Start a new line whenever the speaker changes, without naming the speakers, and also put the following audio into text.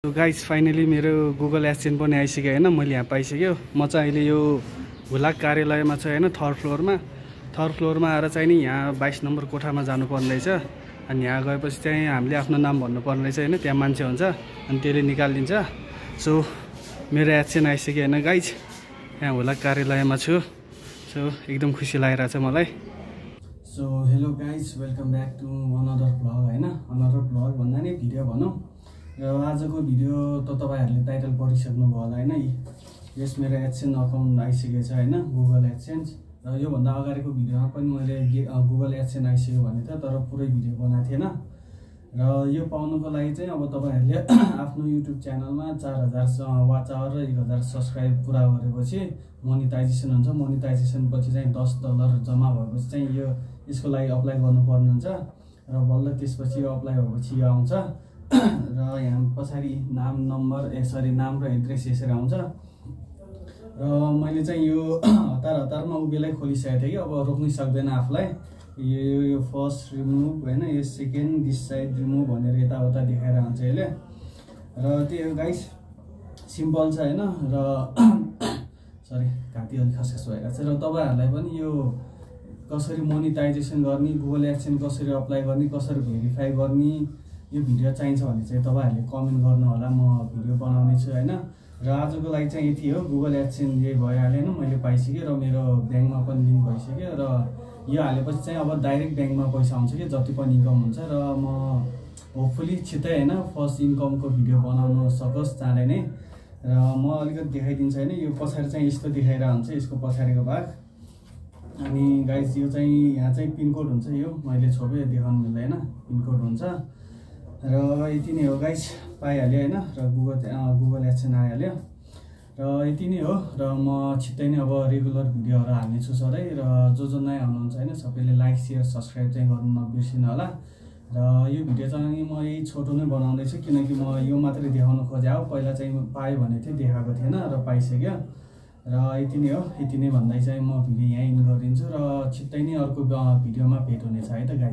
तो guys finally मेरो Google AdSense पनि आइसक्यो हैन। मैले यहाँ पाइसक्यो। म चाहिँ अहिले यो हुलाक कार्यालयमा छ हैन, थर्ड फ्लोरमा आएर चाहिँ नि यहाँ 22 नम्बर कोठामा जानुपर्ने रहेछ। अनि यहाँ गएपछि चाहिँ हामीले आफ्नो नाम भन्नुपर्ने रहेछ हैन। त्यहाँ मान्छे हुन्छ अनि त्यसले निकालिदिन्छ। सो मेरो एडसेन्स आइसक्यो हैन गाइस। यहाँ हुलाक कार्यालयमा छु। सो एकदम खुसी लागिरहेछ मलाई। So hello guys, welcome back to another vlog हैन। अनदर भ्लग भन्दा नि भिडियो भनौँ। र आजको भिडियो त तपाईहरुले टाइटल पढिसक्नु भयो होला हैन। यस मेरो एडसेन्स अकाउन्ट आइसकेको छ हैन, गुगल एडसेन्स। र यो भन्दा अगाडिको भिडियोमा पनि मैले गुगल एडसेन्स आइसक्यो भने त, तर पुरै भिडियो बनाएको थिएन। र यो पाउनुको लागि चाहिँ अब तपाईहरुले आफ्नो युट्युब च्यानलमा 4000 वाच आवर र 1000 सब्स्क्राइब पुरा गरेपछि मोनेटाइजेसन हुन्छ। मोनेटाइजेसन पछि चाहिँ $10 जम्मा भएपछि चाहिँ यसको लागि अप्लाई गर्नुपर्ने हुन्छ। र बल्ल त्यसपछि अप्लाई भएपछि यो आउँछ। र यहाँ पछाडि नाम नाम र एड्रेस यसरी आउँछ। र मैले चाहिँ यो हतारमा उभिएलाई खोलिसकेको थिएँ कि अब रोक्नै सक्दैन आफूलाई। यो फर्स्ट रिमुभ हैन, यो सेकेन्ड दिस साइड रिमुभ भनेर यताउता देखाएर हुन्छ यसले। र त्यो गाइस सिम्पल छ हैन। र सरी घाँटी अलि खसखस भइरहेको छ। र तपाईहरुलाई पनि यो कसरी मोनेटाइजेसन गर्ने, गुगल एडसेन्स कसरी अप्लाई गर्ने, कसरी भेरिफाई गर्ने यो भिडियो चाहिन्छ भने चाहिँ तपाईहरुले कमेन्ट गर्नु होला। म भिडियो बनाउने छु हैन। र आजको लागि चाहिँ यति हो। गुगल एडसेन्स यही भइहाल्यो हैन, मैले पाइसकेँ। र मेरो ब्याङ्कमा पनि लिङ्क भइसक्यो। र यो हालेपछि चाहिँ अब डाइरेक्ट ब्याङ्कमा पैसा आउँछ कि जति पनि इन्कम हुन्छ। र म होपफुली छिट्टै हैन फर्स्ट इन्कमको भिडियो बनाउन सकोस् चाँडै नै। र म अलिकति देखाइदिन्छु हैन। यो पछाडि चाहिँ यस्तो देखाइरहेको हुन्छ, यसको पछाडिको भाग। अनि गाइस यो चाहिँ यहाँ चाहिँ पिनकोड हुन्छ। यो मैले छोपेँ, देखाउनु मिल्दैन, पिनकोड हुन्छ। र यति नै हो गाइस, पाइहाल्यो हैन। र गुगल एडसेन्स आइहाल्यो। र यति नै हो। र म छिट्टै नै अब रेगुलर भिडियोहरू हाल्ने छु सधैँ। र जो नयाँ हुनुहुन्छ हैन सबैले लाइक सेयर सब्स्क्राइब चाहिँ गर्नु नबिर्सिनु होला। र यो भिडियो चाहिँ म यही छोटो नै बनाउँदैछु किनकि म यो मात्रै देखाउन खोजे हो। पहिला चाहिँ पाएँ भने चाहिँ देखाएको थिएन र पाइसक्यो। र यति नै हो। यति नै भन्दै चाहिँ म भिडियो यहीँ इन गरिदिन्छु। र छिट्टै नै अर्को भिडियोमा भेट हुनेछ है त गाइस।